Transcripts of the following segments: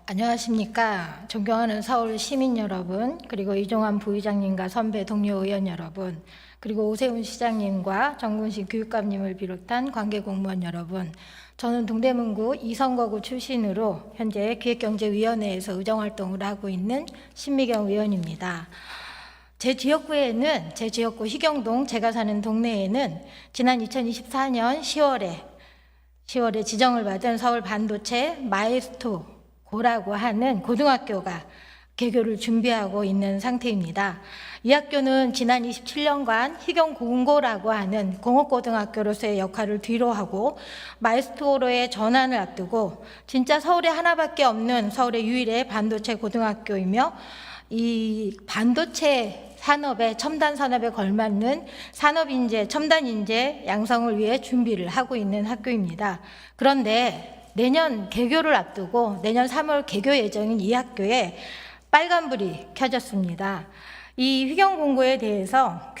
안녕하십니까. 존경하는 서울 시민 여러분, 그리고 이종환 부의장님과 선배 동료 의원 여러분, 그리고 오세훈 시장님과 정군식 교육감님을 비롯한 관계 공무원 여러분, 저는 동대문구 이선거구 출신으로 현재 기획경제위원회에서 의정활동을 하고 있는 신미경 의원입니다. 제 지역구 희경동, 제가 사는 동네에는 지난 2024년 10월에 지정을 받은 서울 반도체 마에스토고라고 하는 고등학교가 개교를 준비하고 있는 상태입니다. 이 학교는 지난 27년간 희경공고라고 하는 공업고등학교로서의 역할을 뒤로 하고 마에스토로의 전환을 앞두고 진짜 서울에 하나밖에 없는 서울의 유일의 반도체 고등학교이며 이 반도체 산업의 첨단 산업에 걸맞는 산업인재, 첨단인재 양성을 위해 준비를 하고 있는 학교입니다. 그런데 내년 개교를 앞두고 내년 3월 개교 예정인 이 학교에 빨간불이 켜졌습니다. 이 희경공고에 대해서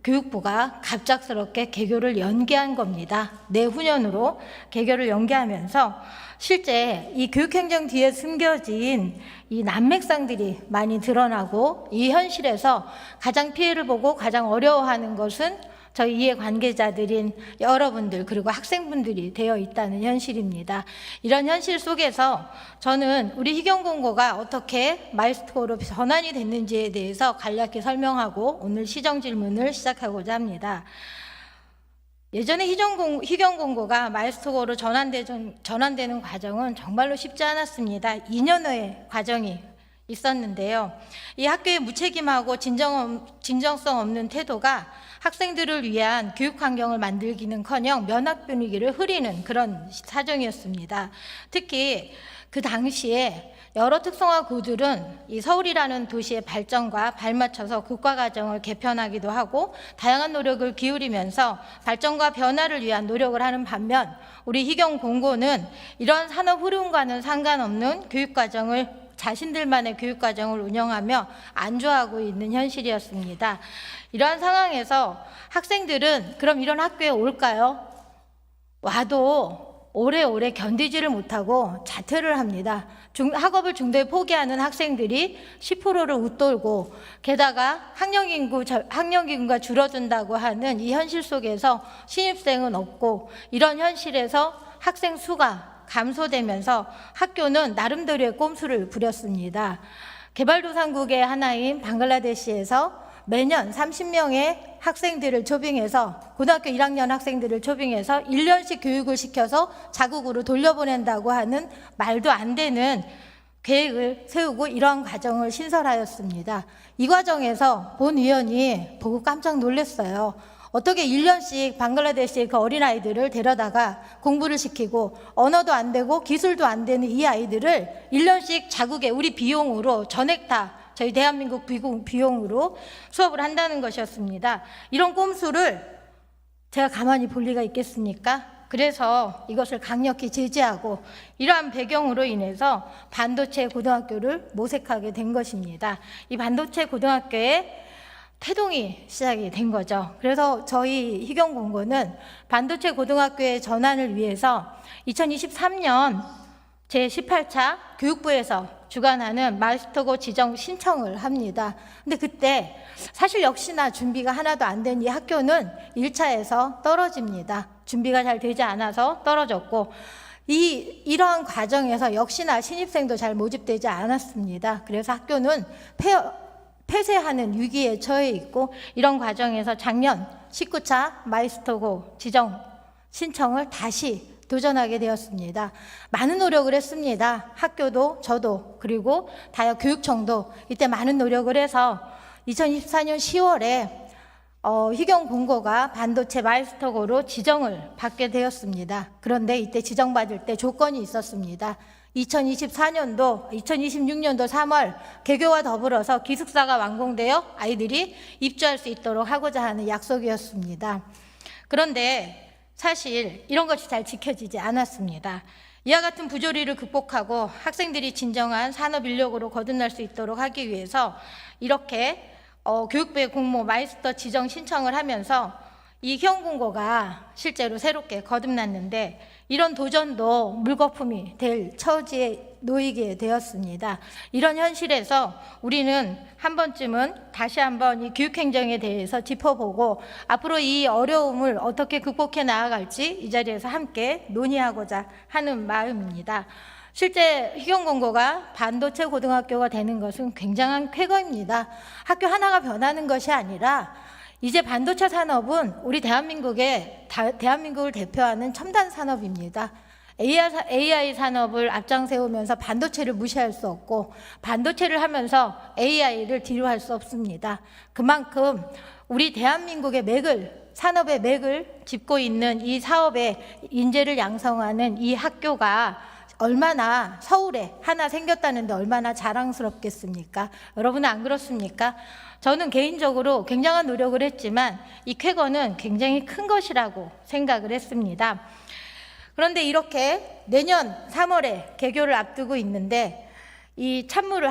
교육부가 갑작스럽게 개교를 연기한 겁니다. 내후년으로 개교를 연기하면서 실제 이 교육행정 뒤에 숨겨진 이 난맥상들이 많이 드러나고 이 현실에서 가장 피해를 보고 가장 어려워하는 것은 저희 이해 관계자들인 여러분들 그리고 학생분들이 되어 있다는 현실입니다. 이런 현실 속에서 저는 우리 희경공고가 어떻게 마에스토로 전환이 됐는지에 대해서 간략히 설명하고 오늘 시정 질문을 시작하고자 합니다. 예전에 희경공고가 마에스토고로 전환되는 과정은 정말로 쉽지 않았습니다. 2년의 과정이 있었는데요. 이 학교의 무책임하고 진정성 없는 태도가 학생들을 위한 교육 환경을 만들기는커녕 면학 분위기를 흐리는 그런 사정이었습니다. 특히 그 당시에 여러 특성화 구들은 이 서울이라는 도시의 발전과 발맞춰서 교과과정을 개편하기도 하고 다양한 노력을 기울이면서 발전과 변화를 위한 노력을 하는 반면 우리 희경공고는 이런 산업 흐름과는 상관없는 교육과정을 자신들만의 교육과정을 운영하며 안주하고 있는 현실이었습니다. 이러한 상황에서 학생들은 그럼 이런 학교에 올까요? 와도 오래오래 견디지를 못하고 자퇴를 합니다. 학업을 중도에 포기하는 학생들이 10%를 웃돌고 게다가 학령인구가 줄어든다고 하는 이 현실 속에서 신입생은 없고 이런 현실에서 학생 수가 감소되면서 학교는 나름대로의 꼼수를 부렸습니다. 개발도상국의 하나인 방글라데시에서 매년 30명의 학생들을 초빙해서 고등학교 1학년 학생들을 초빙해서 1년씩 교육을 시켜서 자국으로 돌려보낸다고 하는 말도 안 되는 계획을 세우고 이러한 과정을 신설하였습니다. 이 과정에서 본 위원이 보고 깜짝 놀랐어요. 어떻게 1년씩 방글라데시의 그 어린아이들을 데려다가 공부를 시키고 언어도 안 되고 기술도 안 되는 이 아이들을 1년씩 자국의 우리 비용으로 전액 다 저희 대한민국 비용으로 수업을 한다는 것이었습니다. 이런 꼼수를 제가 가만히 볼 리가 있겠습니까? 그래서 이것을 강력히 제지하고 이러한 배경으로 인해서 반도체 고등학교를 모색하게 된 것입니다. 이 반도체 고등학교에 태동이 시작이 된 거죠. 그래서 저희 희경공고는 반도체 고등학교의 전환을 위해서 2023년 제18차 교육부에서 주관하는 마에스토고 지정 신청을 합니다. 근데 그때 사실 역시나 준비가 하나도 안 된 이 학교는 1차에서 떨어집니다. 준비가 잘 되지 않아서 떨어졌고 이러한 과정에서 역시나 신입생도 잘 모집되지 않았습니다. 그래서 학교는 폐쇄하는 위기에 처해 있고 이런 과정에서 작년 19차 마에스토고 지정 신청을 다시 도전하게 되었습니다. 많은 노력을 했습니다. 학교도 저도 그리고 교육청도 이때 많은 노력을 해서 2024년 10월에 희경공고가 반도체 마에스토고로 지정을 받게 되었습니다. 그런데 이때 지정받을 때 조건이 있었습니다. 2024년도, 2026년도 3월 개교와 더불어서 기숙사가 완공되어 아이들이 입주할 수 있도록 하고자 하는 약속이었습니다. 그런데 사실 이런 것이 잘 지켜지지 않았습니다. 이와 같은 부조리를 극복하고 학생들이 진정한 산업 인력으로 거듭날 수 있도록 하기 위해서 이렇게 교육부의 공모 마에스토 지정 신청을 하면서 이 희경공고가 실제로 새롭게 거듭났는데 이런 도전도 물거품이 될 처지에 놓이게 되었습니다. 이런 현실에서 우리는 한 번쯤은 다시 한번 이 교육행정에 대해서 짚어보고 앞으로 이 어려움을 어떻게 극복해 나아갈지 이 자리에서 함께 논의하고자 하는 마음입니다. 실제 희경공고가 반도체 고등학교가 되는 것은 굉장한 쾌거입니다. 학교 하나가 변하는 것이 아니라 이제 반도체 산업은 우리 대한민국을 대표하는 첨단 산업입니다. AI 산업을 앞장세우면서 반도체를 무시할 수 없고 반도체를 하면서 AI를 뒤로 할 수 없습니다. 그만큼 우리 대한민국의 산업의 맥을 짚고 있는 이 사업에 인재를 양성하는 이 학교가 얼마나 서울에 하나 생겼다는데 얼마나 자랑스럽겠습니까? 여러분은 안 그렇습니까? 저는 개인적으로 굉장한 노력을 했지만 이 쾌거는 굉장히 큰 것이라고 생각을 했습니다. 그런데 이렇게 내년 3월에 개교를 앞두고 있는데 이 찬물을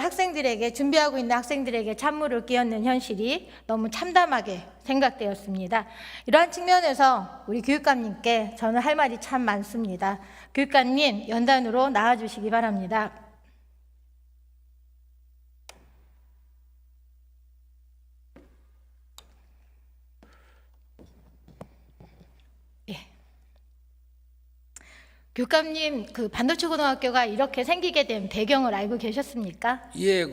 준비하고 있는 학생들에게 찬물을 끼얹는 현실이 너무 참담하게 생각되었습니다. 이러한 측면에서 우리 교육감님께 저는 할 말이 참 많습니다. 교육감님 연단으로 나와주시기 바랍니다. 교육감님, 그 반도체 고등학교가 이렇게 생기게 된 배경을 알고 계셨습니까? 예,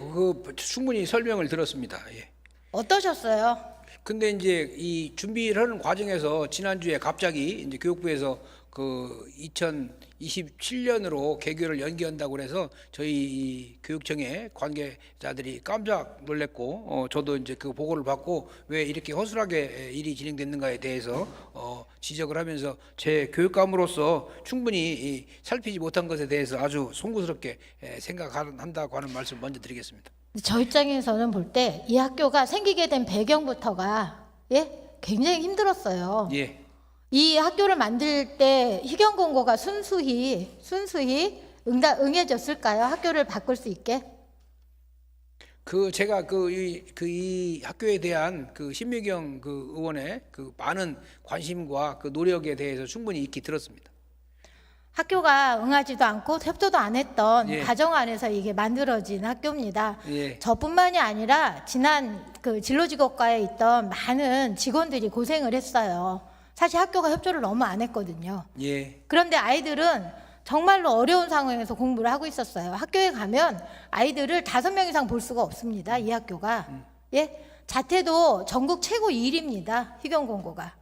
충분히 설명을 들었습니다. 예. 어떠셨어요? 근데 이제 이 준비를 하는 과정에서 지난주에 갑자기 이제 교육부에서 그 2027년으로 개교를 연기한다고 그래서 저희 이 교육청의 관계자들이 깜짝 놀랐고 저도 이제 그 보고를 받고 왜 이렇게 허술하게 일이 진행됐는가에 대해서 지적을 하면서 제 교육감으로서 충분히 살피지 못한 것에 대해서 아주 송구스럽게 생각한다고 하는 말씀 먼저 드리겠습니다. 저 입장에서는 볼 때 이 학교가 생기게 된 배경부터가 굉장히 힘들었어요. 예. 이 학교를 만들 때 희경공고가 순수히 응해졌을까요? 학교를 바꿀 수 있게? 제가 이 학교에 대한 신미경 의원의 많은 관심과 노력에 대해서 충분히 익히 들었습니다. 학교가 응하지도 않고 협조도 안 했던 예. 가정 안에서 이게 만들어진 학교입니다. 예. 저뿐만이 아니라 지난 진로직업과에 있던 많은 직원들이 고생을 했어요. 사실 학교가 협조를 너무 안 했거든요. 예. 그런데 아이들은 정말로 어려운 상황에서 공부를 하고 있었어요. 학교에 가면 아이들을 5명 이상 볼 수가 없습니다. 이 학교가. 자퇴도 전국 최고 1위입니다. 희경공고가.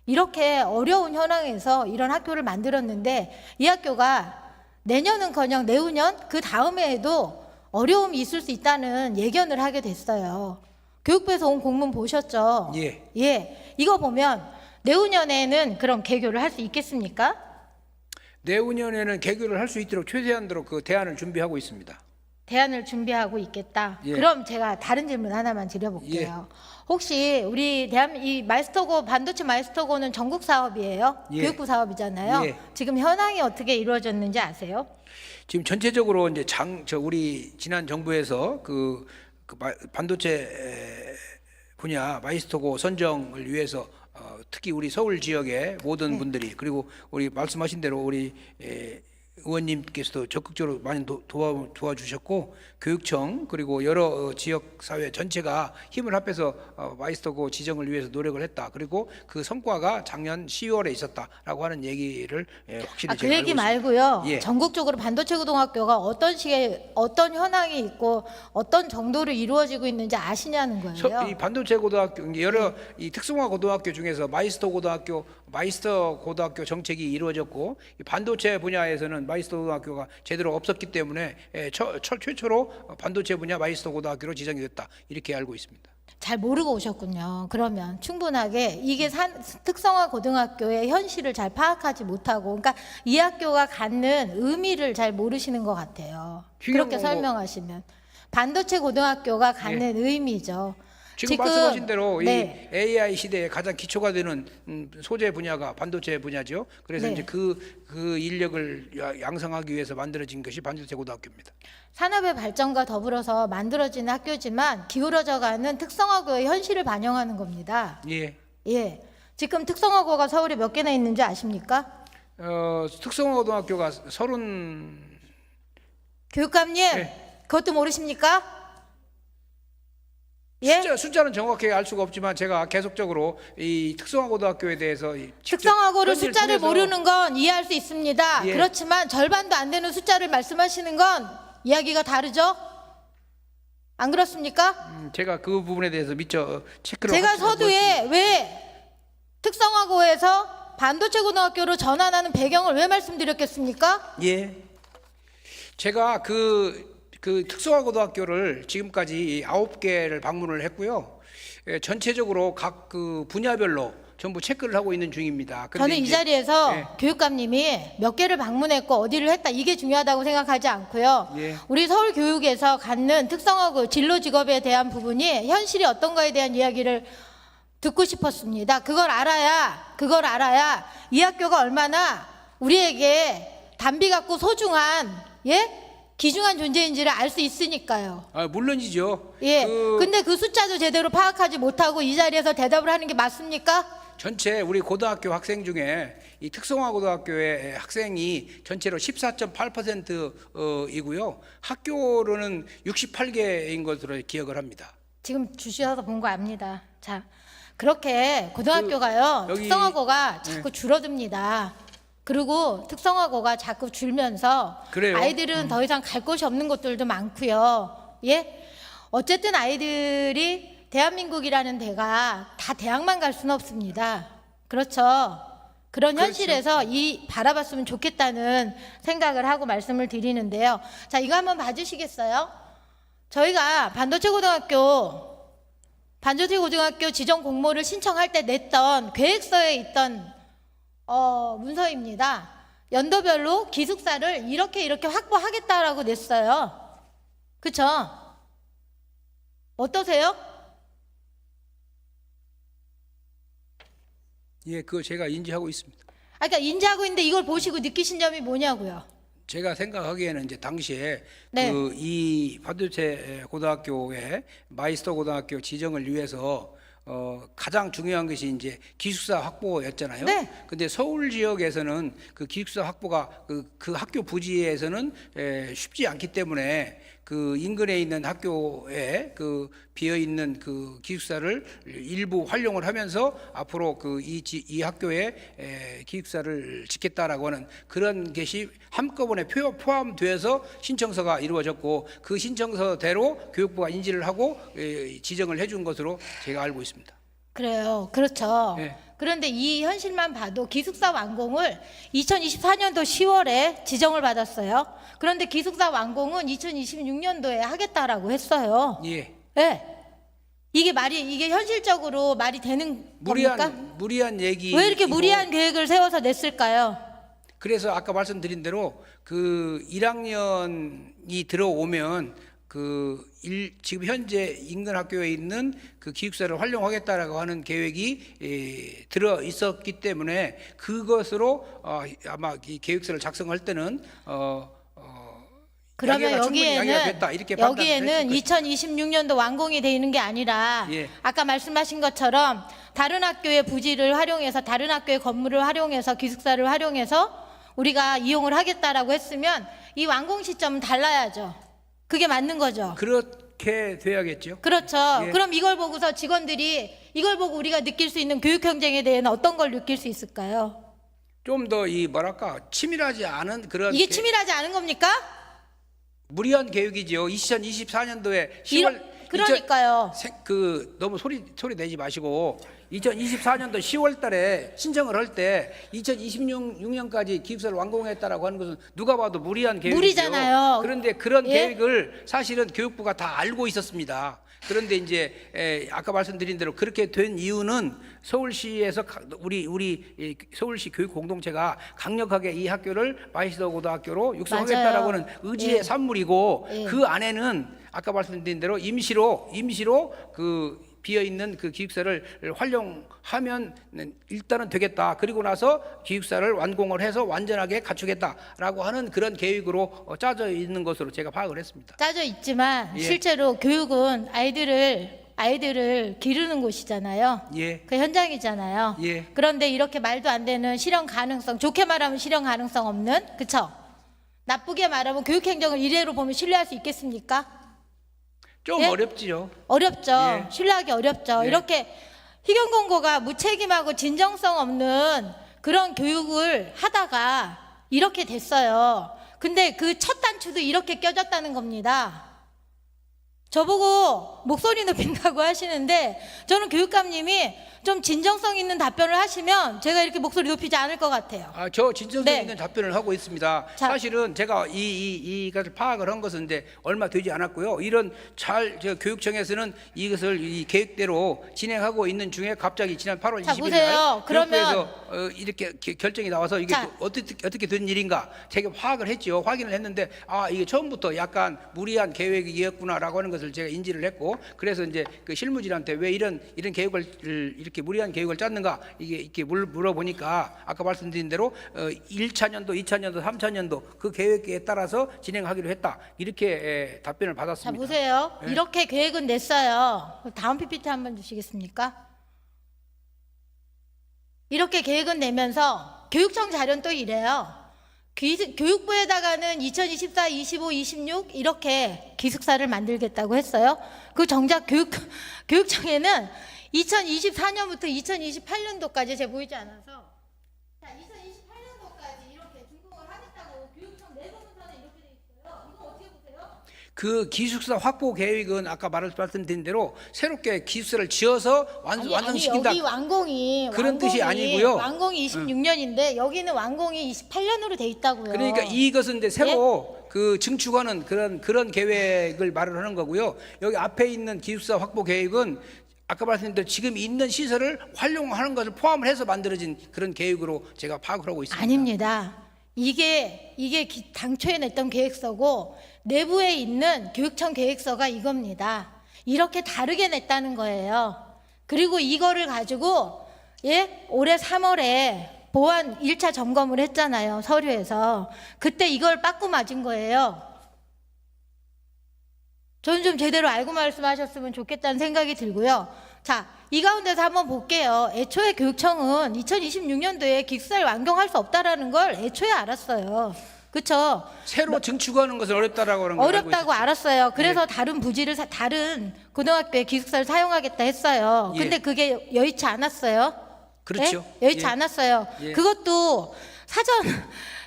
이렇게 어려운 현황에서 이런 학교를 만들었는데 이 학교가 내년은커녕 내후년 그 다음해에도 어려움이 있을 수 있다는 예견을 하게 됐어요. 교육부에서 온 공문 보셨죠? 예. 이거 보면 내후년에는 그럼 개교를 할 수 있겠습니까? 내후년에는 개교를 할 수 있도록 최대한도로 대안을 준비하고 있습니다. 대안을 준비하고 있겠다. 예. 그럼 제가 다른 질문 하나만 드려볼게요. 혹시 우리 이 반도체 마이스터고는 전국 사업이에요? 예. 교육부 사업이잖아요. 예. 지금 현황이 어떻게 이루어졌는지 아세요? 지금 전체적으로 이제 우리 지난 정부에서 반도체 분야 마이스터고 선정을 위해서 특히 우리 서울 지역의 모든 분들이 그리고 우리 말씀하신 대로 우리 의원님께서도 적극적으로 많이 도와주셨고 교육청 그리고 여러 지역 사회 전체가 힘을 합해서 마이스터고 지정을 위해서 노력을 했다. 그리고 그 성과가 작년 12월에 있었다라고 하는 얘기를 확실히 그 얘기 알고 말고요. 예. 전국적으로 반도체 고등학교가 어떤 현황이 있고 어떤 정도로 이루어지고 있는지 아시냐는 거예요. 이 반도체 고등학교 여러 이 특성화 고등학교 중에서 마이스터 고등학교 정책이 이루어졌고 이 반도체 분야에서는 마이스터 고등학교가 제대로 없었기 때문에 최초로 반도체 분야 마이스터 고등학교로 지정이 됐다 이렇게 알고 있습니다. 잘 모르고 오셨군요. 그러면 충분하게 이게 특성화 고등학교의 현실을 잘 파악하지 못하고, 그러니까 이 학교가 갖는 의미를 잘 모르시는 것 같아요. 그렇게 설명하시면 반도체 고등학교가 갖는 의미죠. 지금 말씀하신 대로 이 AI 시대에 가장 기초가 되는 소재 분야가 반도체 분야죠. 그래서 이제 그 인력을 양성하기 위해서 만들어진 것이 반도체 고등학교입니다. 산업의 발전과 더불어서 만들어지는 학교지만 기울어져가는 특성화고의 현실을 반영하는 겁니다. 예. 지금 특성화고가 서울에 몇 개나 있는지 아십니까? 특성화고등학교가 30. 교육감님, 네. 그것도 모르십니까? 예? 숫자는 정확하게 알 수가 없지만 제가 계속적으로 이 특성화고등학교에 대해서 특성화고를 현지를 숫자를 통해서 모르는 건 이해할 수 있습니다. 예. 그렇지만 절반도 안 되는 숫자를 말씀하시는 건 이야기가 다르죠? 안 그렇습니까? 제가 그 부분에 대해서 미처 체크를 제가 확실히 못 했습니다. 서두에 왜 특성화고에서 반도체 고등학교로 전환하는 배경을 왜 말씀드렸겠습니까? 예. 제가 그 특성화고등학교를 지금까지 9개를 방문을 했고요. 전체적으로 각 그 분야별로 전부 체크를 하고 있는 중입니다. 그런데 저는 이 이제 자리에서 예. 교육감님이 몇 개를 방문했고 어디를 했다 이게 중요하다고 생각하지 않고요. 예. 우리 서울교육에서 갖는 특성화고 진로 직업에 대한 부분이 현실이 어떤가에 대한 이야기를 듣고 싶었습니다. 그걸 알아야 이 학교가 얼마나 우리에게 단비 같고 소중한 귀중한 존재인지를 알 수 있으니까요. 물론이죠. 예. 근데 그 숫자도 제대로 파악하지 못하고 이 자리에서 대답을 하는 게 맞습니까? 전체 우리 고등학교 학생 중에 이 특성화고등학교의 학생이 전체로 14.8%이고요. 학교로는 68개인 것으로 기억을 합니다. 지금 주셔서 본 거 압니다. 자, 그렇게 고등학교가요, 여기- 특성화고가 자꾸 줄어듭니다. 그리고 특성화고가 자꾸 줄면서 그래요. 아이들은 더 이상 갈 곳이 없는 곳들도 많고요. 예? 어쨌든 아이들이 대한민국이라는 데가 다 대학만 갈 수는 없습니다. 그렇죠. 그런 그렇죠. 현실에서 이 바라봤으면 좋겠다는 생각을 하고 말씀을 드리는데요. 자, 이거 한번 봐주시겠어요? 저희가 반도체 고등학교 지정 공모를 신청할 때 냈던 계획서에 있던 문서입니다. 연도별로 기숙사를 이렇게 확보하겠다라고 냈어요. 그쵸? 어떠세요? 예, 그거 제가 인지하고 있습니다. 그러니까 인지하고 있는데 이걸 보시고 느끼신 점이 뭐냐고요. 제가 생각하기에는 이제 당시에 네. 이 반도체 고등학교의 마이스터 고등학교 지정을 위해서 가장 중요한 것이 이제 기숙사 확보였잖아요. 네. 근데 서울 지역에서는 그 기숙사 확보가 그 학교 부지에서는 쉽지 않기 때문에 그 인근에 있는 학교에 그 비어 있는 그 기숙사를 일부 활용을 하면서 앞으로 이 학교에 기숙사를 짓겠다라고 하는 그런 것이 한꺼번에 포함돼서 신청서가 이루어졌고 그 신청서대로 교육부가 인지를 하고 지정을 해준 것으로 제가 알고 있습니다. 그래요. 그렇죠. 네. 그런데 이 현실만 봐도 기숙사 완공을 2024년도 10월에 지정을 받았어요. 그런데 기숙사 완공은 2026년도에 하겠다라고 했어요. 예. 네. 이게 현실적으로 말이 되는 겁니까? 무리한 얘기. 왜 이렇게 무리한 계획을 세워서 냈을까요? 그래서 아까 말씀드린 대로 그 1학년이 들어오면 지금 현재 인근 학교에 있는 그 기숙사를 활용하겠다라고 하는 계획이 들어 있었기 때문에 그것으로 아마 이 계획서를 작성할 때는 그러면 양해가 됐다, 이렇게 판단을 여기에는 했을 2026년도 완공이 돼 있는 게 아니라 예. 아까 말씀하신 것처럼 다른 학교의 부지를 활용해서 다른 학교의 건물을 활용해서 기숙사를 활용해서 우리가 이용을 하겠다라고 했으면 이 완공 시점은 달라야죠. 그게 맞는 거죠. 그렇게 돼야겠죠. 그렇죠. 예. 그럼 이걸 보고서 직원들이 이걸 보고 우리가 느낄 수 있는 교육 경쟁에 대해서는 어떤 걸 느낄 수 있을까요? 좀 더 치밀하지 않은 그런 이게 치밀하지 않은 겁니까? 무리한 계획이죠. 2024년도에 10월 그러니까요. 너무 소리 내지 마시고 2024년도 10월 달에 신청을 할 때 2026년까지 기숙사를 완공했다라고 하는 것은 누가 봐도 무리한 계획이죠. 무리잖아요. 그런데 그런 예? 계획을 사실은 교육부가 다 알고 있었습니다. 그런데 이제 아까 말씀드린 대로 그렇게 된 이유는 서울시에서 우리 서울시 교육 공동체가 강력하게 이 학교를 마이스터 고등학교로 육성하겠다라고 하는 의지의 예. 산물이고 예. 그 안에는 아까 말씀드린 대로 임시로 그 비어 있는 그 기숙사를 활용하면 일단은 되겠다. 그리고 나서 기숙사를 완공을 해서 완전하게 갖추겠다라고 하는 그런 계획으로 짜져 있는 것으로 제가 파악을 했습니다. 짜져 있지만 예. 실제로 교육은 아이들을 아이들을 기르는 곳이잖아요. 예. 그 현장이잖아요. 예. 그런데 이렇게 말도 안 되는 실현 가능성, 좋게 말하면 실현 가능성 없는, 그쵸? 나쁘게 말하면 교육행정을 이래로 보면 신뢰할 수 있겠습니까? 좀 예? 어렵지요. 어렵죠. 예. 신뢰하기 어렵죠. 예. 이렇게 희경공고가 무책임하고 진정성 없는 그런 교육을 하다가 이렇게 됐어요. 근데 그 첫 단추도 이렇게 껴졌다는 겁니다. 저보고 목소리 높인다고 하시는데 저는 교육감님이 좀 진정성 있는 답변을 하시면 제가 이렇게 목소리 높이지 않을 것 같아요. 저 진정성 네. 있는 답변을 하고 있습니다. 자. 사실은 제가 이것을 파악을 한 것은 이제 얼마 되지 않았고요. 이런 교육청에서는 이것을 이 계획대로 진행하고 있는 중에 갑자기 지난 8월 자, 20일 보세요. 날 그러면- 교육부에서 이렇게 결정이 나와서 이게 자. 또 어떻게 된 일인가 제가 파악을 했죠. 확인을 했는데 이게 처음부터 약간 무리한 계획이었구나라고 하는 것을 제가 인지를 했고, 그래서 이제 그 실무진한테 왜 이런 계획을 이렇게 무리한 계획을 짰는가 이렇게 물어보니까 아까 말씀드린 대로 1차년도, 2차년도, 3차년도 그 계획에 따라서 진행하기로 했다, 이렇게 답변을 자, 받았습니다. 보세요. 네. 이렇게 계획은 냈어요. 다음 PPT 한번 주시겠습니까? 이렇게 계획은 내면서 교육청 자료는 또 이래요. 교육부에다가는 2024, 25, 26 이렇게 기숙사를 만들겠다고 했어요. 그 정작 교육청에는 2024년부터 2028년도까지 제가 보이지 않아서, 자, 2028년도까지 이렇게 준공을 하겠다고 교육청 내부 문서는 이렇게 돼 있어요. 이거 어떻게 보세요? 그 기숙사 확보 계획은 아까 말씀드린 대로 새롭게 기숙사를 지어서 완성시킨다. 여기 완공이 그런 뜻이 아니고요. 완공이 26년인데 여기는 완공이 28년으로 돼 있다고요. 그러니까 이것은 이제 새로 그 증축하는 그런 계획을 말을 하는 거고요. 여기 앞에 있는 기숙사 확보 계획은 아까 말씀드린 대로 지금 있는 시설을 활용하는 것을 포함을 해서 만들어진 그런 계획으로 제가 파악을 하고 있습니다. 아닙니다. 이게 당초에 냈던 계획서고 내부에 있는 교육청 계획서가 이겁니다. 이렇게 다르게 냈다는 거예요. 그리고 이거를 가지고 올해 3월에 보안 1차 점검을 했잖아요. 서류에서. 그때 이걸 빠꾸 맞은 거예요. 저는 좀 제대로 알고 말씀하셨으면 좋겠다는 생각이 들고요. 자, 이 가운데서 한번 볼게요. 애초에 교육청은 2026년도에 기숙사를 완공할 수 없다라는 걸 애초에 알았어요. 그렇죠? 새로 증축하는 것은 어렵다라고 하는 걸 어렵다고 알았어요. 그래서 다른 부지를 다른 고등학교의 기숙사를 사용하겠다 했어요. 예. 근데 그게 여의치 않았어요. 그렇죠. 예? 여의치 예. 않았어요. 예. 그것도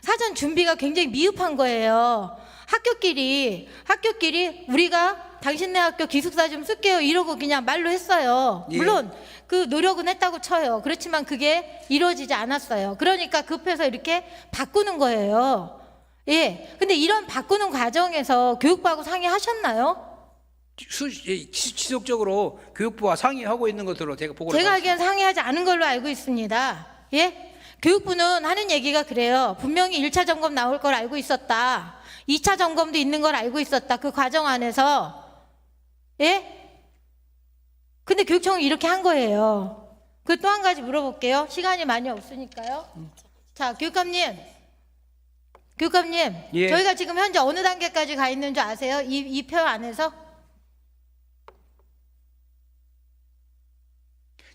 사전 준비가 굉장히 미흡한 거예요. 학교끼리 우리가 당신네 학교 기숙사 좀 쓸게요 이러고 그냥 말로 했어요. 예. 물론 그 노력은 했다고 쳐요. 그렇지만 그게 이루어지지 않았어요. 그러니까 급해서 이렇게 바꾸는 거예요. 예. 근데 이런 바꾸는 과정에서 교육부하고 상의하셨나요? 지속적으로 교육부와 상의하고 있는 것으로 제가 보고를 제가 받았습니다. 알기엔 상의하지 않은 걸로 알고 있습니다. 예? 교육부는 하는 얘기가 그래요. 분명히 1차 점검 나올 걸 알고 있었다. 2차 점검도 있는 걸 알고 있었다. 그 과정 안에서. 예? 근데 교육청은 이렇게 한 거예요. 그 또 한 가지 물어볼게요. 시간이 많이 없으니까요. 자, 교육감님. 예. 저희가 지금 현재 어느 단계까지 가 있는 줄 아세요? 이 표 안에서?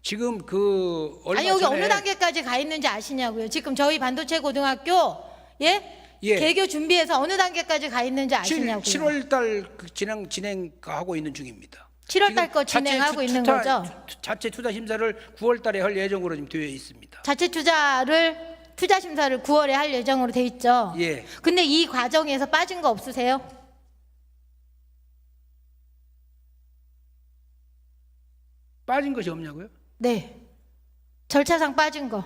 지금 그 얼마 아니 여기 전에 어느 단계까지 가 있는지 아시냐고요. 지금 저희 반도체 고등학교 예. 개교 준비해서 어느 단계까지 가 있는지 아시냐고요. 7월 달 진행하고 있는 중입니다. 7월 달 지금 거 진행하고 있는 거죠. 자체 투자 심사를 9월 달에 할 예정으로 지금 되어 있습니다. 자체 투자 심사를 9월에 할 예정으로 돼 있죠. 예. 근데 이 과정에서 빠진 거 없으세요? 빠진 것이 없냐고요? 네. 절차상 빠진 거.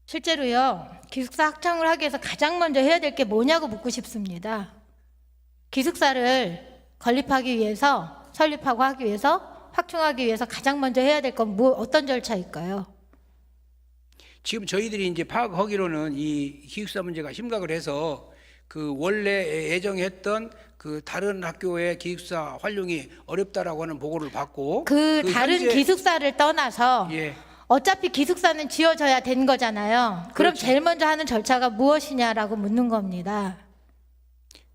실제로요, 기숙사 확장을 하기 위해서 가장 먼저 해야 될 게 뭐냐고 묻고 싶습니다. 기숙사를 설립하고 하기 위해서, 확충하기 위해서 가장 먼저 해야 될 건 어떤 절차일까요? 지금 저희들이 이제 파악하기로는 이 기숙사 문제가 심각을 해서 그 원래 예정했던 그 다른 학교의 기숙사 활용이 어렵다라고 하는 보고를 받고 다른 현재- 기숙사를 떠나서 예. 어차피 기숙사는 지어져야 된 거잖아요. 그럼 그렇죠. 제일 먼저 하는 절차가 무엇이냐라고 묻는 겁니다.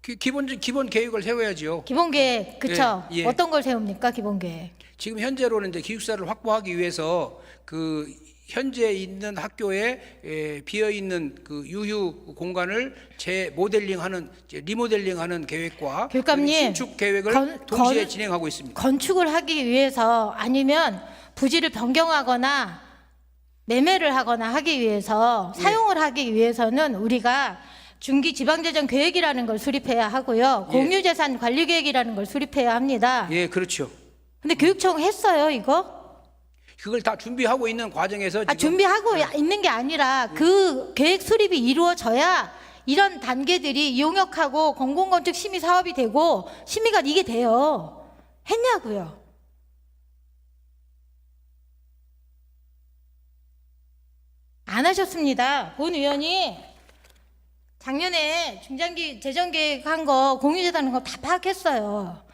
기본 계획을 세워야죠. 기본 계획, 그쵸? 예, 예. 어떤 걸 세웁니까, 기본 계획? 지금 현재로는 이제 기숙사를 확보하기 위해서 그 현재 있는 학교에 비어 있는 그 유휴 공간을 재모델링하는 리모델링하는 계획과 교육감님, 신축 계획을 동시에 진행하고 있습니다. 건축을 하기 위해서 아니면 부지를 변경하거나 매매를 하거나 하기 위해서 사용을 하기 위해서는 우리가 중기 지방재정 계획이라는 걸 수립해야 하고요. 공유재산 관리 계획이라는 걸 수립해야 합니다. 예, 그렇죠. 근데 교육청 했어요, 이거? 그걸 다 준비하고 있는 과정에서 지금 준비하고 있는 게 아니라 그 계획 수립이 이루어져야 이런 단계들이 용역하고 공공건축 심의 사업이 되고 심의가 이게 돼요. 했냐고요. 안 하셨습니다. 본 의원이 작년에 중장기 재정 계획한 거 공유재단 거 다 파악했어요.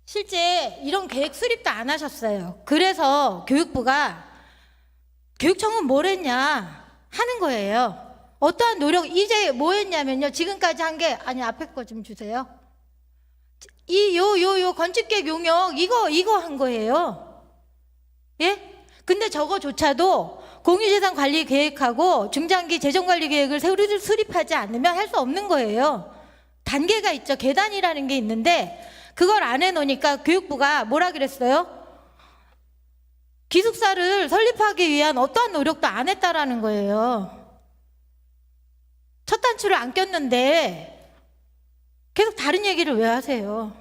실제 이런 계획 수립도 안 하셨어요. 그래서 교육부가 교육청은 뭘 했냐 하는 거예요. 어떠한 노력 이제 뭐 했냐면요. 지금까지 한 게 아니 앞에 거 좀 주세요. 요 건축계획 용역 이거 한 거예요. 예? 근데 저거조차도 공유재산 관리 계획하고 중장기 재정 관리 계획을 수립하지 않으면 할 수 없는 거예요. 단계가 있죠. 계단이라는 게 있는데 그걸 안 해놓으니까 교육부가 뭐라 그랬어요? 기숙사를 설립하기 위한 어떠한 노력도 안 했다라는 거예요. 첫 단추를 안 꼈는데 계속 다른 얘기를 왜 하세요?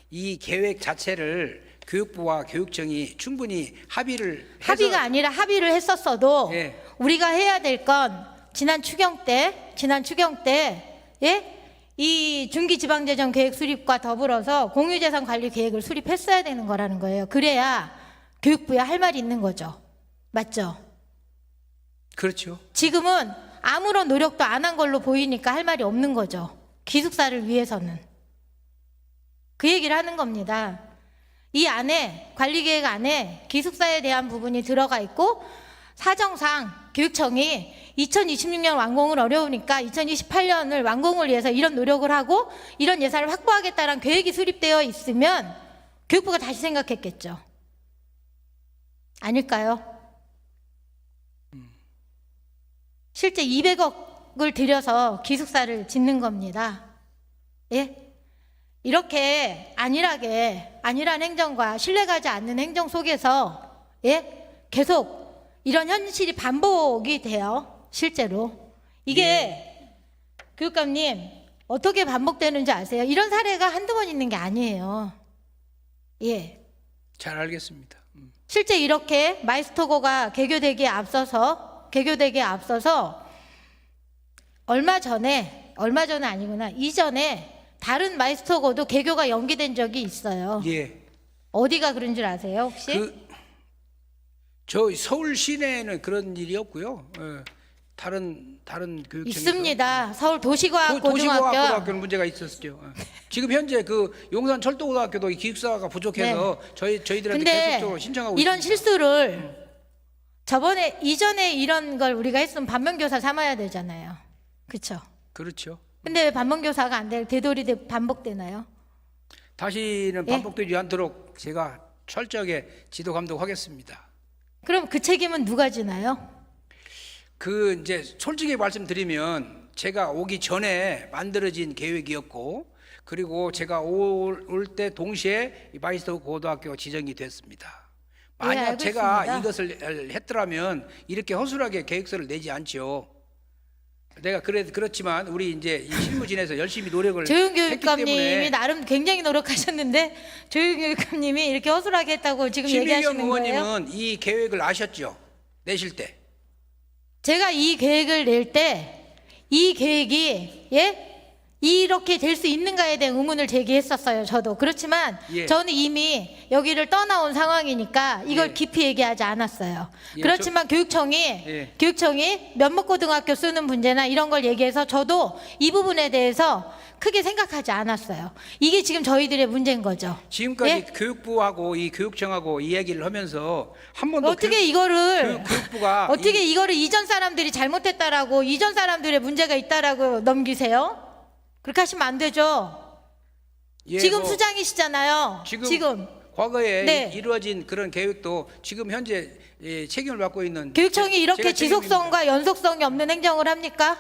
이 계획 자체를 교육부와 교육청이 충분히 합의를 해서 합의가 아니라 합의를 했었어도 예. 우리가 해야 될 건 지난 추경 때 예? 이 중기지방재정 계획 수립과 더불어서 공유재산 관리 계획을 수립했어야 되는 거라는 거예요. 그래야 교육부에 할 말이 있는 거죠. 맞죠? 그렇죠. 지금은 아무런 노력도 안 한 걸로 보이니까 할 말이 없는 거죠. 기숙사를 위해서는. 그 얘기를 하는 겁니다. 이 안에 관리계획 안에 기숙사에 대한 부분이 들어가 있고 사정상 교육청이 2026년 완공을 어려우니까 2028년을 완공을 위해서 이런 노력을 하고 이런 예산을 확보하겠다는 계획이 수립되어 있으면 교육부가 다시 생각했겠죠. 아닐까요? 실제 200억을 들여서 기숙사를 짓는 겁니다. 예? 이렇게 안일한 행정과 신뢰가지 않는 행정 속에서 계속 이런 현실이 반복이 돼요. 실제로 이게 교육감님 어떻게 반복되는지 아세요? 이런 사례가 한두 번 있는 게 아니에요. 잘 알겠습니다. 실제 이렇게 마이스터고가 개교되기에 앞서서 얼마 전에 아니구나. 이전에 다른 마이스터고도 개교가 연기된 적이 있어요. 어디가 그런 줄 아세요, 혹시? 저 서울 시내에는 그런 일이 없고요. 다른 교육청에서 있습니다. 서울 도시과학고등학교. 도시과학고등학교는 문제가 있었죠. 지금 현재 그 용산 철도고등학교도 기숙사가 부족해서 저희들한테 계속적으로 신청하고 이런 있습니다. 실수를 이전에 이런 걸 우리가 했으면 반면교사 삼아야 되잖아요. 그렇죠? 그렇죠. 근데 왜 반면교사가 안 돼? 되돌이 반복되나요? 다시는 반복되지 않도록 제가 철저하게 지도 감독하겠습니다. 그럼 그 책임은 누가 지나요? 이제 솔직히 말씀드리면 제가 오기 전에 만들어진 계획이었고 그리고 제가 올 때 동시에 마이스터 고등학교가 지정이 됐습니다. 만약 제가 이것을 했더라면 이렇게 허술하게 계획서를 내지 않죠. 내가 그렇지만 우리 이제 이 실무진에서 열심히 노력을 조윤 했기 교육감님이 때문에 나름 굉장히 노력하셨는데 조윤 교육감님이 이렇게 허술하게 했다고 지금 얘기하시는 심의경 거예요? 의원님은 이 계획을 아셨죠? 내실 때. 제가 이 계획을 낼 때 이 계획이 이렇게 될 수 있는가에 대한 의문을 제기했었어요. 저도. 그렇지만 예. 저는 이미 여기를 떠나온 상황이니까 이걸 예. 깊이 얘기하지 않았어요. 예, 그렇지만 예. 교육청이 면목고등학교 쓰는 문제나 이런 걸 얘기해서 저도 이 부분에 대해서 크게 생각하지 않았어요. 이게 지금 저희들의 문제인 거죠. 지금까지 예? 교육부하고 이 교육청하고 이 얘기를 하면서 한 번도 어떻게 이거를 교육부가 어떻게 이거를 이전 사람들이 잘못했다라고 이전 사람들의 문제가 있다라고 넘기세요? 그렇게 하시면 안 되죠. 예, 지금 뭐 수장이시잖아요. 지금 과거에 네. 이루어진 그런 계획도 지금 현재 책임을 맡고 있는 교육청이 이렇게 제가 지속성과 연속성이 없는 행정을 합니까?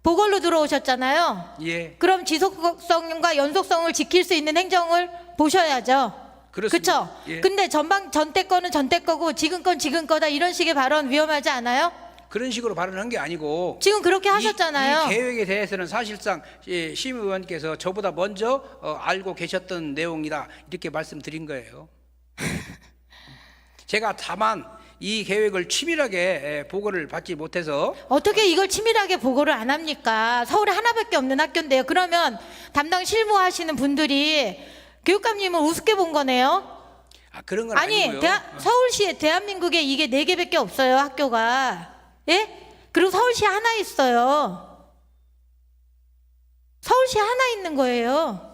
보궐로 들어오셨잖아요. 예, 그럼 지속성과 연속성을 지킬 수 있는 행정을 보셔야죠. 그렇습니다. 그렇죠? 예. 근데 전때 거는 전때 거고 지금 건 지금 거다 이런 식의 발언 위험하지 않아요? 그런 식으로 발언한 게 아니고 지금 그렇게 하셨잖아요. 이 계획에 대해서는 사실상 심의위원께서 저보다 먼저 알고 계셨던 내용이다 이렇게 말씀드린 거예요. 제가 다만 이 계획을 치밀하게 보고를 받지 못해서 어떻게 이걸 치밀하게 보고를 안 합니까? 서울에 하나밖에 없는 학교인데요. 그러면 담당 실무하시는 분들이 교육감님을 우습게 본 거네요. 그런 건 아니, 아니고요. 서울시에 대한민국에 이게 4개밖에 없어요, 학교가. 예? 그리고 서울시에 하나 있어요. 서울시에 하나 있는 거예요.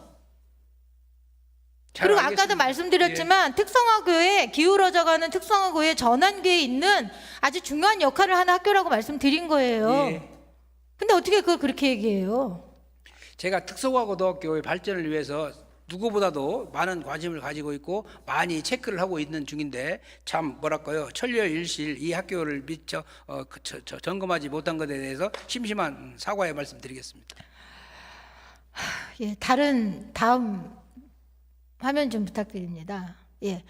잘 그리고 알겠습니다. 아까도 말씀드렸지만 특성화고에 기울어져가는 특성화고의 전환기에 있는 아주 중요한 역할을 하는 학교라고 말씀드린 거예요. 예. 근데 어떻게 그걸 그렇게 얘기해요? 제가 특성화고등학교의 발전을 위해서 누구보다도 많은 관심을 가지고 있고 많이 체크를 하고 있는 중인데 참 뭐랄까요 천려일실 이 학교를 미처 점검하지 못한 것에 대해서 심심한 사과의 말씀드리겠습니다. 예, 다음 화면 좀 부탁드립니다. 예.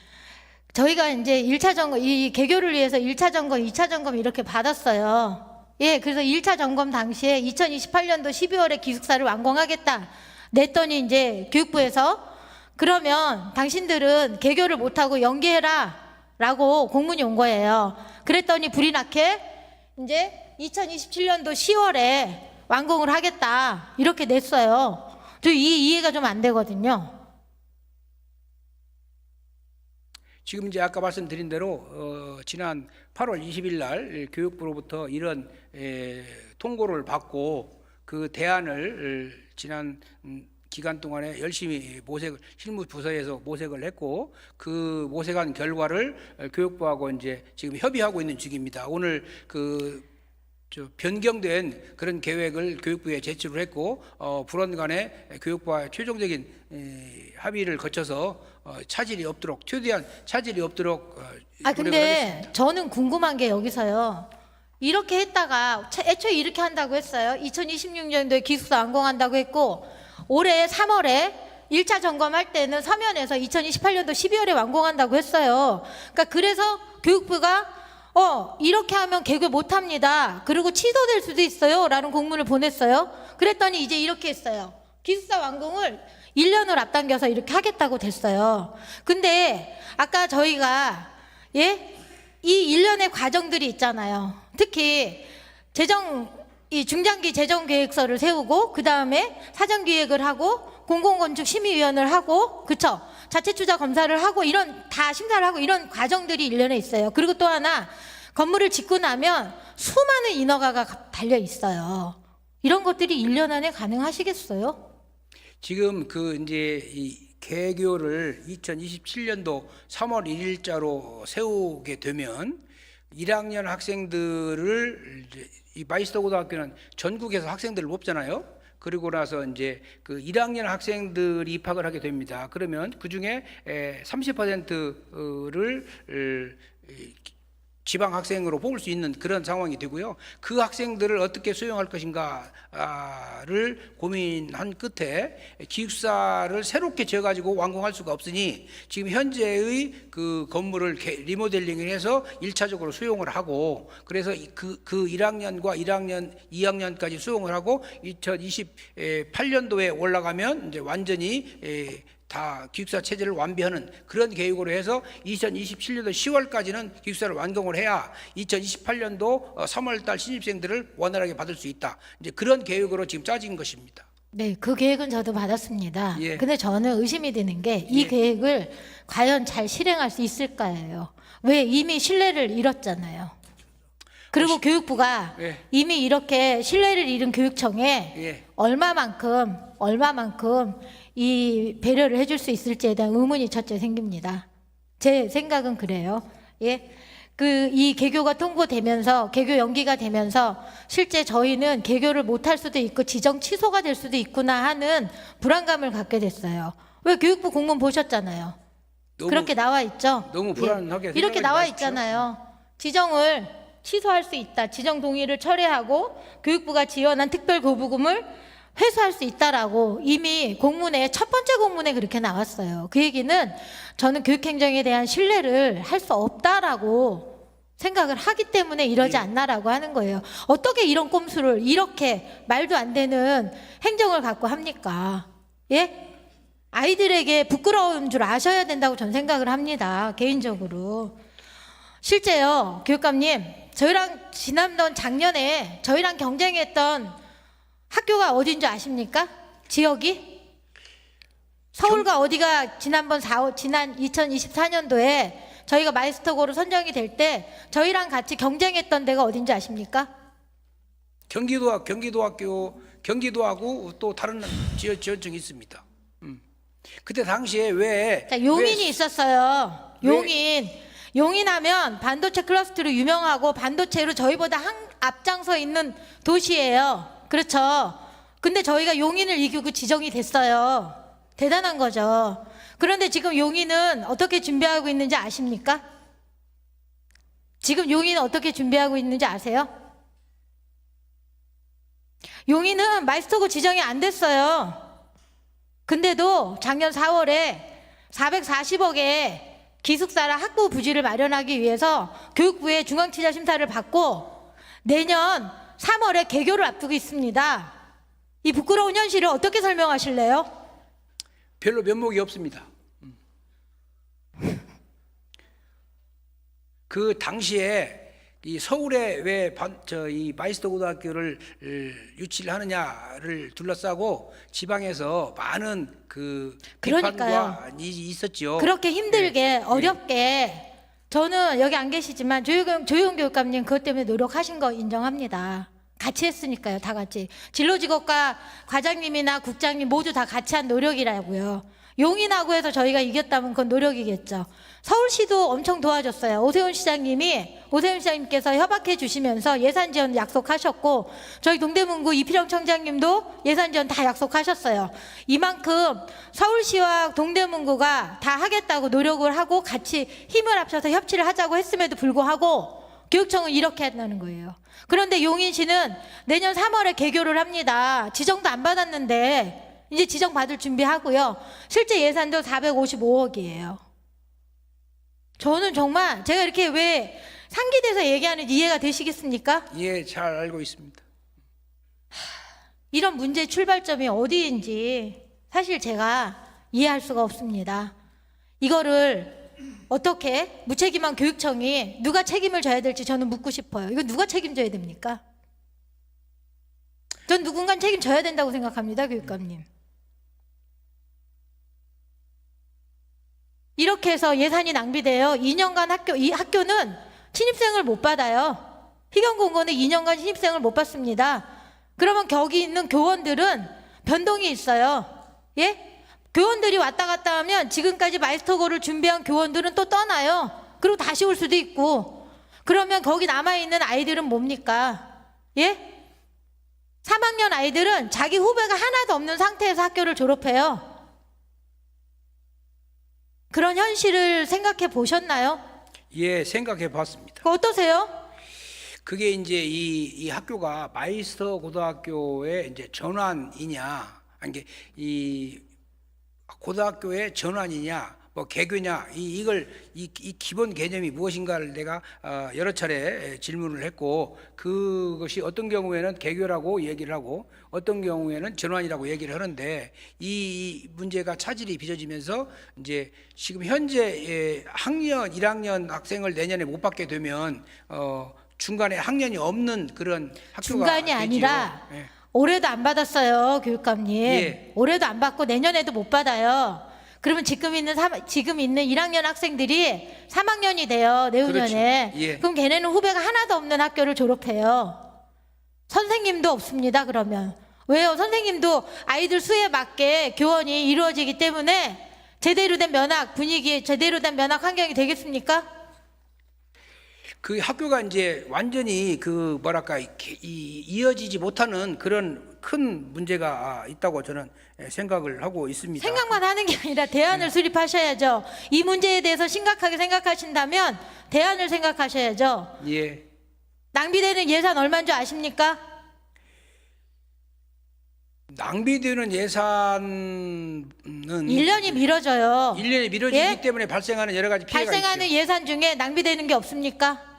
저희가 이제 1차 점검, 이 개교를 위해서 1차 점검, 2차 점검 이렇게 받았어요. 예, 그래서 1차 점검 당시에 2028년도 12월에 기숙사를 완공하겠다 냈더니 이제 교육부에서 그러면 당신들은 개교를 못하고 연기해라 라고 공문이 온 거예요. 그랬더니 불이 나게 이제 2027년도 10월에 완공을 하겠다 이렇게 냈어요. 저 이해가 좀 안 되거든요. 지금 이제 아까 말씀드린 대로 지난 8월 20일 날 교육부로부터 이런 통고를 받고 그 대안을 지난 기간 동안에 열심히 실무 부서에서 모색을 했고 그 모색한 결과를 교육부하고 이제 지금 협의하고 있는 중입니다. 오늘 변경된 그런 계획을 교육부에 제출을 했고 불원 간에 교육부와 최종적인 합의를 거쳐서 차질이 없도록 최대한 차질이 없도록 노력을 근데 하겠습니다. 저는 궁금한 게 여기서요. 이렇게 했다가 애초에 이렇게 한다고 했어요. 2026년도에 기숙사 완공한다고 했고 올해 3월에 1차 점검할 때는 서면에서 2028년도 12월에 완공한다고 했어요. 그러니까 그래서 교육부가 이렇게 하면 개교 못합니다. 그리고 취소될 수도 있어요. 라는 공문을 보냈어요. 그랬더니 이제 이렇게 했어요. 기숙사 완공을 1년을 앞당겨서 이렇게 하겠다고 됐어요. 근데 아까 저희가 이 1년의 과정들이 있잖아요. 특히 이 중장기 재정계획서를 세우고 그 다음에 사전기획을 하고 공공건축심의위원을 하고 그쵸? 자체투자 검사를 하고 이런 다 심사를 하고 이런 과정들이 1년에 있어요. 그리고 또 하나 건물을 짓고 나면 수많은 인허가가 달려 있어요. 이런 것들이 1년 안에 가능하시겠어요? 지금 이제 이 개교를 2027년도 3월 1일자로 세우게 되면 1학년 학생들을 이 마이스터 고등학교는 전국에서 학생들을 뽑잖아요. 그리고 나서 이제 그 1학년 학생들이 입학을 하게 됩니다. 그러면 그 중에 30%를 지방 학생으로 뽑을 수 있는 그런 상황이 되고요. 그 학생들을 어떻게 수용할 것인가를 고민한 끝에 기숙사를 새롭게 지어가지고 완공할 수가 없으니 지금 현재의 그 건물을 리모델링을 해서 1차적으로 수용을 하고 그래서 그 1학년과 1학년, 2학년까지 수용을 하고 2028년도에 올라가면 이제 완전히 다 기숙사 체제를 완비하는 그런 계획으로 해서 2027년도 10월까지는 기숙사를 완공을 해야 2028년도 3월달 신입생들을 원활하게 받을 수 있다. 이제 그런 계획으로 지금 짜진 것입니다. 네, 그 계획은 저도 받았습니다. 예. 근데 저는 의심이 드는 게 이 예. 계획을 과연 잘 실행할 수 있을까요? 왜 이미 신뢰를 잃었잖아요. 그리고 교육부가 예. 이미 이렇게 신뢰를 잃은 교육청에 예. 얼마만큼 이 배려를 해줄 수 있을지에 대한 의문이 첫째 생깁니다. 제 생각은 그래요. 예. 이 개교가 통보되면서 개교 연기가 되면서 실제 저희는 개교를 못할 수도 있고 지정 취소가 될 수도 있구나 하는 불안감을 갖게 됐어요. 왜 교육부 공문 보셨잖아요. 그렇게 나와 있죠. 너무 불안하게 예. 이렇게 생각하지 나와 마십시오. 있잖아요. 지정을 취소할 수 있다. 지정 동의를 철회하고 교육부가 지원한 특별교부금을 회수할 수 있다라고 이미 공문에 첫 번째 공문에 그렇게 나왔어요. 그 얘기는 저는 교육행정에 대한 신뢰를 할 수 없다라고 생각을 하기 때문에 이러지 않나라고 하는 거예요. 어떻게 이런 꼼수를 이렇게 말도 안 되는 행정을 갖고 합니까? 예? 아이들에게 부끄러운 줄 아셔야 된다고 전 생각을 합니다. 개인적으로. 실제요, 교육감님, 저희랑 지난번 작년에 저희랑 경쟁했던 학교가 어딘 줄 아십니까? 지역이? 서울과 어디가 지난 2024년도에 저희가 마이스터고로 선정이 될 때 저희랑 같이 경쟁했던 데가 어딘지 아십니까? 경기도하고 또 다른 지원청이 있습니다. 그때 당시에 왜 자, 용인이 있었어요. 용인하면 반도체 클러스터로 유명하고 반도체로 저희보다 앞장서 있는 도시예요. 그렇죠. 근데 저희가 용인을 이기고 지정이 됐어요. 대단한 거죠. 그런데 지금 용인은 어떻게 준비하고 있는지 아십니까? 지금 용인은 어떻게 준비하고 있는지 아세요? 용인은 마이스터고 지정이 안 됐어요. 근데도 작년 4월에 440억의 기숙사랑 학부 부지를 마련하기 위해서 교육부의 중앙취재 심사를 받고 내년 3월에 개교를 앞두고 있습니다. 이 부끄러운 현실을 어떻게 설명하실래요? 별로 면목이 없습니다. 그 당시에 이 서울에 왜 이 마이스터 고등학교를 유치를 하느냐를 둘러싸고 지방에서 많은 그 비판과 있었죠. 그렇게 힘들게 어렵게 저는 여기 안 계시지만 조용 교육감님 그것 때문에 노력하신 거 인정합니다. 같이 했으니까요. 다 같이. 진로직업과 과장님이나 국장님 모두 다 같이 한 노력이라고요. 용인하고 해서 저희가 이겼다면 그건 노력이겠죠. 서울시도 엄청 도와줬어요. 오세훈 시장님께서 협약해 주시면서 예산 지원 약속하셨고 저희 동대문구 이필영 청장님도 예산 지원 다 약속하셨어요. 이만큼 서울시와 동대문구가 다 하겠다고 노력을 하고 같이 힘을 합쳐서 협치를 하자고 했음에도 불구하고 교육청은 이렇게 한다는 거예요. 그런데 용인시는 내년 3월에 개교를 합니다. 지정도 안 받았는데 이제 지정 받을 준비하고요. 실제 예산도 455억이에요. 저는 정말 제가 이렇게 왜 상기돼서 얘기하는지 이해가 되시겠습니까? 예, 잘 알고 있습니다. 이런 문제의 출발점이 어디인지 사실 제가 이해할 수가 없습니다. 이거를 어떻게 무책임한 교육청이 누가 책임을 져야 될지 저는 묻고 싶어요. 이거 누가 책임져야 됩니까? 전 누군가 책임져야 된다고 생각합니다, 교육감님. 이렇게 해서 예산이 낭비돼요. 2년간 이 학교는 신입생을 못 받아요. 희경공고는 2년간 신입생을 못 받습니다. 그러면 거기 있는 교원들은 변동이 있어요. 예? 교원들이 왔다 갔다 하면 지금까지 마이스터고를 준비한 교원들은 또 떠나요. 그리고 다시 올 수도 있고. 그러면 거기 남아있는 아이들은 뭡니까? 예? 3학년 아이들은 자기 후배가 하나도 없는 상태에서 학교를 졸업해요. 그런 현실을 생각해 보셨나요? 예, 생각해 봤습니다. 어떠세요? 그게 이제 이 학교가 마이스터 고등학교의 이제 전환이냐, 아니 이 고등학교의 전환이냐, 뭐 개교냐, 이 기본 개념이 무엇인가를 내가 여러 차례 질문을 했고 그것이 어떤 경우에는 개교라고 얘기를 하고 어떤 경우에는 전환이라고 얘기를 하는데 이 문제가 차질이 빚어지면서 이제 지금 현재 학년 1학년 학생을 내년에 못 받게 되면 중간에 학년이 없는 그런 학교가 중간이 되지요. 아니라 예. 올해도 안 받았어요, 교육감님. 예. 올해도 안 받고 내년에도 못 받아요. 그러면 지금 있는 1학년 학생들이 3학년이 돼요, 내후년에. 그렇죠. 예. 그럼 걔네는 후배가 하나도 없는 학교를 졸업해요. 선생님도 없습니다, 그러면. 왜요? 선생님도 아이들 수에 맞게 교원이 이루어지기 때문에 제대로 된 면학 분위기, 제대로 된 면학 환경이 되겠습니까? 그 학교가 이제 완전히 그 뭐랄까 이어지지 못하는 그런 큰 문제가 있다고 저는 생각을 하고 있습니다. 생각만 하는 게 아니라 대안을 수립하셔야죠. 이 문제에 대해서 심각하게 생각하신다면 대안을 생각하셔야죠. 예. 낭비되는 예산 얼마인 줄 아십니까? 낭비되는 예산은 1년이 미뤄져요. 1년이 미뤄지기 예? 때문에 발생하는 여러 가지 피해가 발생하는 있죠. 예산 중에 낭비되는 게 없습니까?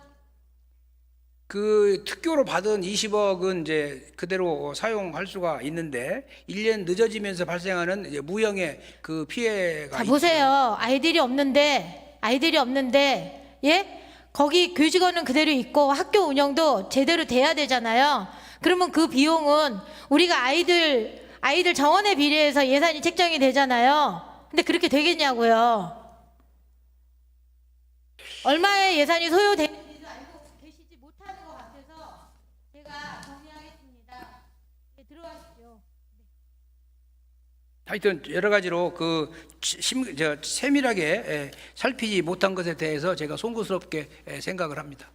그 특교로 받은 20억은 이제 그대로 사용할 수가 있는데 1년 늦어지면서 발생하는 이제 무형의 그 피해가 자, 있죠. 보세요. 아이들이 없는데, 예? 거기 교직원은 그대로 있고 학교 운영도 제대로 돼야 되잖아요. 그러면 그 비용은 우리가 아이들 정원에 비례해서 예산이 책정이 되잖아요. 근데 그렇게 되겠냐고요. 얼마의 예산이 소요되는지도 알고 계시지 못하는 것 같아서 제가 정리하겠습니다. 네, 들어가시죠. 하여튼 여러 가지로 세밀하게 살피지 못한 것에 대해서 제가 송구스럽게 생각을 합니다.